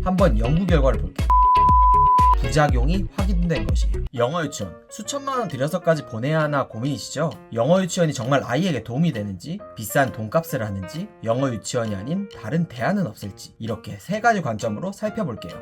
한번 연구 결과를 볼게요. 부작용이 확인된 것이에요. 영어 유치원 수천만 원 들여서까지 보내야 하나 고민이시죠? 영어 유치원이 정말 아이에게 도움이 되는지, 비싼 돈값을 하는지, 영어 유치원이 아닌 다른 대안은 없을지, 이렇게 세 가지 관점으로 살펴볼게요.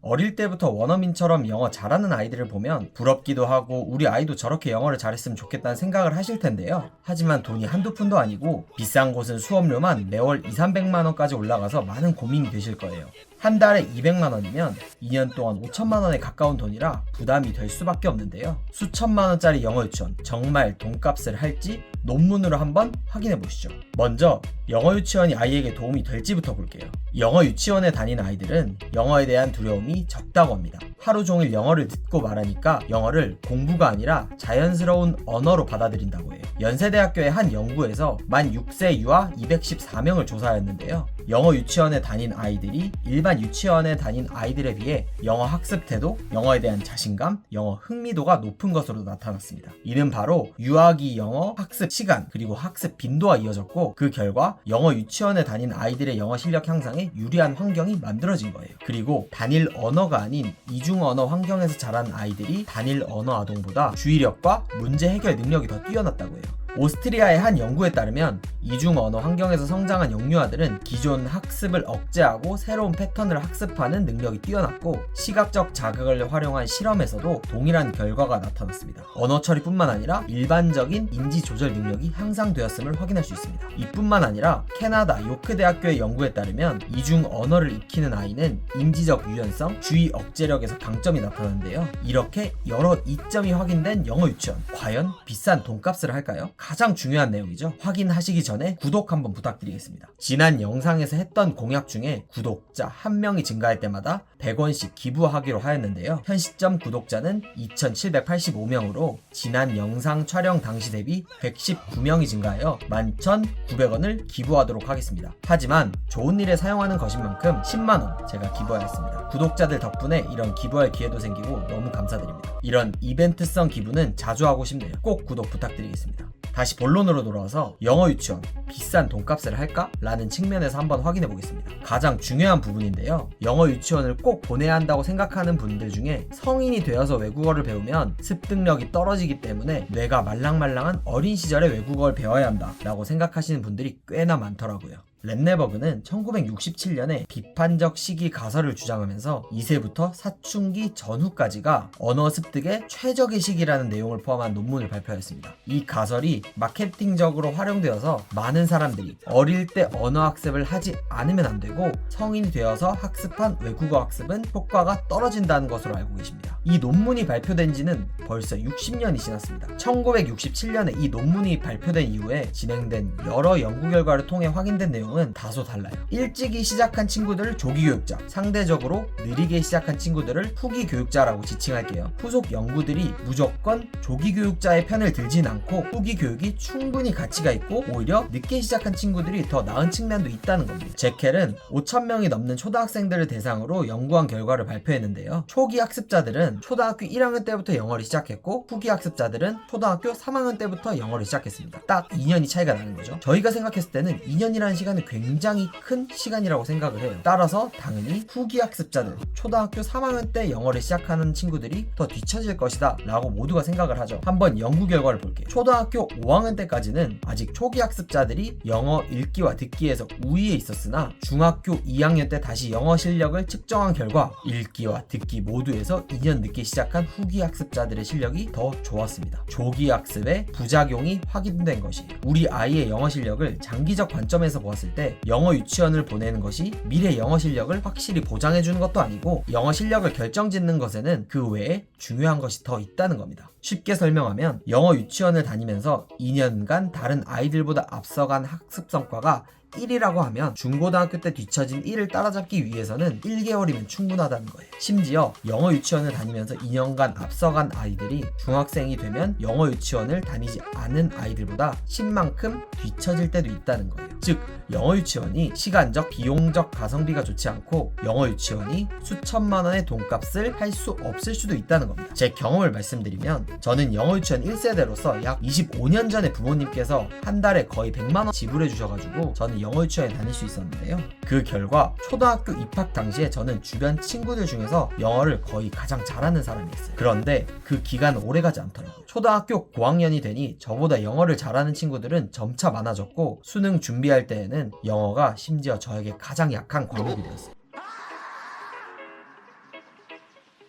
어릴 때부터 원어민처럼 영어 잘하는 아이들을 보면 부럽기도 하고 우리 아이도 저렇게 영어를 잘했으면 좋겠다는 생각을 하실 텐데요. 하지만 돈이 한두 푼도 아니고 비싼 곳은 수업료만 매월 200~300만 원까지 올라가서 많은 고민이 되실 거예요. 한 달에 200만 원이면 2년 동안 5천만 원에 가까운 돈이라 부담이 될 수밖에 없는데요. 수천만 원짜리 영어 유치원 정말 돈값을 할지 논문으로 한번 확인해 보시죠. 먼저 영어 유치원이 아이에게 도움이 될지부터 볼게요. 영어 유치원에 다니는 아이들은 영어에 대한 두려움이 적다고 합니다. 하루 종일 영어를 듣고 말하니까 영어를 공부가 아니라 자연스러운 언어로 받아들인다고 해요. 연세대학교의 한 연구에서 만 6세 유아 214명을 조사했는데요. 영어 유치원에 다닌 아이들이 일반 유치원에 다닌 아이들에 비해 영어 학습 태도, 영어에 대한 자신감, 영어 흥미도가 높은 것으로 나타났습니다. 이는 바로 유아기 영어 학습 시간 그리고 학습 빈도와 이어졌고, 그 결과 영어 유치원에 다닌 아이들의 영어 실력 향상에 유리한 환경이 만들어진 거예요. 그리고 단일 언어가 아닌 이중 언어 환경에서 자란 아이들이 단일 언어 아동보다 주의력과 문제 해결 능력이 더 뛰어났다고 해요. 오스트리아의 한 연구에 따르면 이중 언어 환경에서 성장한 영유아들은 기존 학습을 억제하고 새로운 패턴을 학습하는 능력이 뛰어났고, 시각적 자극을 활용한 실험에서도 동일한 결과가 나타났습니다. 언어 처리뿐만 아니라 일반적인 인지 조절 능력이 향상되었음을 확인할 수 있습니다. 이뿐만 아니라 캐나다 요크 대학교의 연구에 따르면 이중 언어를 익히는 아이는 인지적 유연성, 주의 억제력에서 강점이 나타나는데요. 이렇게 여러 이점이 확인된 영어 유치원, 과연 비싼 돈값을 할까요? 가장 중요한 내용이죠. 확인하시기 전에 구독 한번 부탁드리겠습니다. 지난 영상에서 했던 공약 중에 구독자 1명이 증가할 때마다 100원씩 기부하기로 하였는데요. 현 시점 구독자는 2785명으로 지난 영상 촬영 당시 대비 119명이 증가하여 11,900원을 기부하도록 하겠습니다. 하지만 좋은 일에 사용하는 것인 만큼 10만원 제가 기부하였습니다. 구독자들 덕분에 이런 기부할 기회도 생기고 너무 감사드립니다. 이런 이벤트성 기부는 자주 하고 싶네요. 꼭 구독 부탁드리겠습니다. 다시 본론으로 돌아와서 영어 유치원 비싼 돈값을 할까? 라는 측면에서 한번 확인해 보겠습니다. 가장 중요한 부분인데요. 영어 유치원을 꼭 보내야 한다고 생각하는 분들 중에 성인이 되어서 외국어를 배우면 습득력이 떨어지기 때문에 뇌가 말랑말랑한 어린 시절에 외국어를 배워야 한다 라고 생각하시는 분들이 꽤나 많더라고요. 렛네버그는 1967년에 비판적 시기 가설을 주장하면서 2세부터 사춘기 전후까지가 언어 습득의 최적의 시기라는 내용을 포함한 논문을 발표했습니다. 이 가설이 마케팅적으로 활용되어서 많은 사람들이 어릴 때 언어 학습을 하지 않으면 안 되고 성인이 되어서 학습한 외국어 학습은 효과가 떨어진다는 것으로 알고 계십니다. 이 논문이 발표된 지는 벌써 60년이 지났습니다. 1967년에 이 논문이 발표된 이후에 진행된 여러 연구 결과를 통해 확인된 내용은 다소 달라요. 일찍이 시작한 친구들을 조기 교육자, 상대적으로 느리게 시작한 친구들을 후기 교육자라고 지칭할게요. 후속 연구들이 무조건 조기 교육자의 편을 들진 않고 후기 교육이 충분히 가치가 있고 오히려 늦게 시작한 친구들이 더 나은 측면도 있다는 겁니다. 제켈은 5,000명이 넘는 초등학생들을 대상으로 연구한 결과를 발표했는데요. 초기 학습자들은 초등학교 1학년 때부터 영어를 시작했고 후기 학습자들은 초등학교 3학년 때부터 영어를 시작했습니다. 딱 2년이 차이가 나는 거죠. 저희가 생각했을 때는 2년이라는 시간은 굉장히 큰 시간이라고 생각을 해요. 따라서 당연히 후기 학습자들, 초등학교 3학년 때 영어를 시작하는 친구들이 더 뒤처질 것이다 라고 모두가 생각을 하죠. 한번 연구 결과를 볼게요. 초등학교 5학년 때까지는 아직 초기 학습자들이 영어 읽기와 듣기에서 우위에 있었으나 중학교 2학년 때 다시 영어 실력을 측정한 결과 읽기와 듣기 모두에서 2년 늦게 시작한 후기 학습자들의 실력이 더 좋았습니다. 조기 학습의 부작용이 확인된 것이에요. 우리 아이의 영어 실력을 장기적 관점에서 보았을 때 영어 유치원을 보내는 것이 미래 영어 실력을 확실히 보장해주는 것도 아니고 영어 실력을 결정짓는 것에는 그 외에 중요한 것이 더 있다는 겁니다. 쉽게 설명하면 영어 유치원을 다니면서 2년간 다른 아이들보다 앞서간 학습 성과가 1이라고 하면 중고등학교 때 뒤처진 1을 따라잡기 위해서는 1개월이면 충분하다는 거예요. 심지어 영어 유치원을 다니면서 2년간 앞서간 아이들이 중학생이 되면 영어 유치원을 다니지 않은 아이들보다 10만큼 뒤처질 때도 있다는 거예요. 즉 영어 유치원이 시간적, 비용적 가성비가 좋지 않고 영어 유치원이 수천만 원의 돈값을 할 수 없을 수도 있다는 겁니다. 제 경험을 말씀드리면 저는 영어 유치원 1세대로서 약 25년 전에 부모님께서 한 달에 거의 100만 원 지불해 주셔가지고 저는 영어 유치원에 다닐 수 있었는데요. 그 결과 초등학교 입학 당시에 저는 주변 친구들 중에서 영어를 거의 가장 잘하는 사람이었어요. 그런데 그 기간은 오래가지 않더라고요. 초등학교 고학년이 되니 저보다 영어를 잘하는 친구들은 점차 많아졌고 수능 준비할 때에는 영어가 심지어 저에게 가장 약한 과목이 되었어요.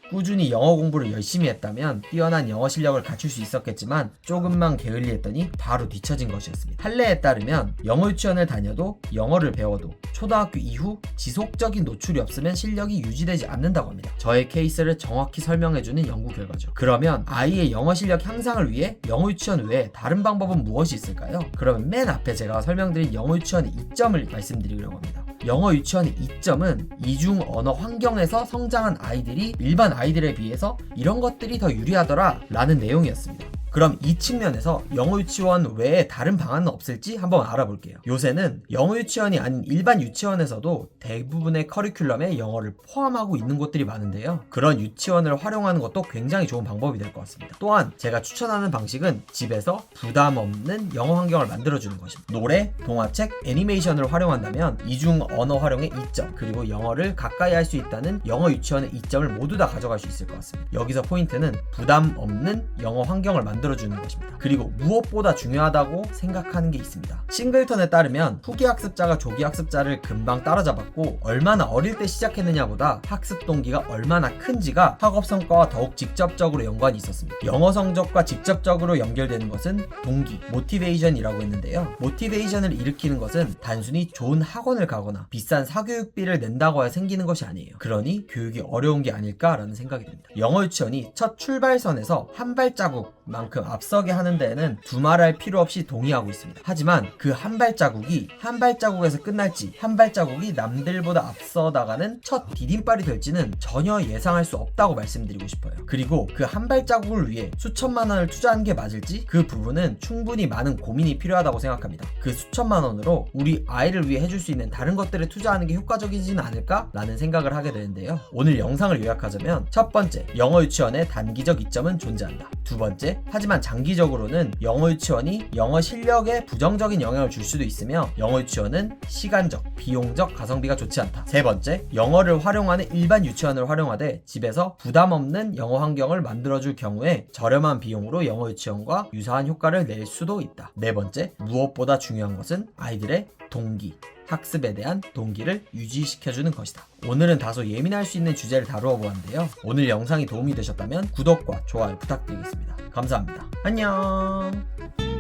꾸준히 영어 공부를 열심히 했다면 뛰어난 영어 실력을 갖출 수 있었겠지만 조금만 게을리했더니 바로 뒤처진 것이었습니다. 판례에 따르면 영어 유치원을 다녀도 영어를 배워도 초등학교 이후 지속적인 노출이 없으면 실력이 유지되지 않는다고 합니다. 저의 케이스를 정확히 설명해주는 연구 결과죠. 그러면 아이의 영어 실력 향상을 위해 영어 유치원 외에 다른 방법은 무엇이 있을까요? 그러면 맨 앞에 제가 설명드린 영어 유치원의 이점을 말씀드리려고 합니다. 영어 유치원의 이점은 이중 언어 환경에서 성장한 아이들이 일반 아이들에 비해서 이런 것들이 더 유리하더라 라는 내용이었습니다. 그럼 이 측면에서 영어 유치원 외에 다른 방안은 없을지 한번 알아볼게요. 요새는 영어 유치원이 아닌 일반 유치원에서도 대부분의 커리큘럼에 영어를 포함하고 있는 곳들이 많은데요. 그런 유치원을 활용하는 것도 굉장히 좋은 방법이 될 것 같습니다. 또한 제가 추천하는 방식은 집에서 부담 없는 영어 환경을 만들어주는 것입니다. 노래, 동화책, 애니메이션을 활용한다면 이중 언어 활용의 이점, 그리고 영어를 가까이 할 수 있다는 영어 유치원의 이점을 모두 다 가져갈 수 있을 것 같습니다. 여기서 포인트는 부담 없는 영어 환경을 만들어주는 것입니다. 그리고 무엇보다 중요하다고 생각하는 게 있습니다. 싱글턴에 따르면 후기 학습자가 조기 학습자를 금방 따라잡았고 얼마나 어릴 때 시작했느냐보다 학습 동기가 얼마나 큰지가 학업 성과와 더욱 직접적으로 연관이 있었습니다. 영어 성적과 직접적으로 연결되는 것은 동기, 모티베이션이라고 했는데요. 모티베이션을 일으키는 것은 단순히 좋은 학원을 가거나 비싼 사교육비를 낸다고 해야 생기는 것이 아니에요. 그러니 교육이 어려운 게 아닐까라는 생각이 듭니다. 영어 유치원이 첫 출발선에서 한 발자국만큼 앞서게 하는 데에는 두말할 필요 없이 동의하고 있습니다. 하지만 그 한 발자국이 한 발자국에서 끝날지 한 발자국이 남들보다 앞서 나가는 첫 디딤발이 될지는 전혀 예상할 수 없다고 말씀드리고 싶어요. 그리고 그 한 발자국을 위해 수천만 원을 투자하는 게 맞을지 그 부분은 충분히 많은 고민이 필요하다고 생각합니다. 그 수천만 원으로 우리 아이를 위해 해줄 수 있는 다른 것들을 투자하는 게 효과적이지는 않을까라는 생각을 하게 되는데요. 오늘 영상을 요약하자면 첫 번째, 영어 유치원의 단기적 이점은 존재한다. 두 번째, 하지만 장기적으로는 영어 유치원이 영어 실력에 부정적인 영향을 줄 수도 있으며 영어 유치원은 시간적, 비용적 가성비가 좋지 않다. 세 번째, 영어를 활용하는 일반 유치원을 활용하되 집에서 부담 없는 영어 환경을 만들어줄 경우에 저렴한 비용으로 영어 유치원과 유사한 효과를 낼 수도 있다. 네 번째, 무엇보다 중요한 것은 아이들의 동기, 학습에 대한 동기를 유지시켜주는 것이다. 오늘은 다소 예민할 수 있는 주제를 다루어 보았는데요. 오늘 영상이 도움이 되셨다면 구독과 좋아요 부탁드리겠습니다. 감사합니다. 안녕.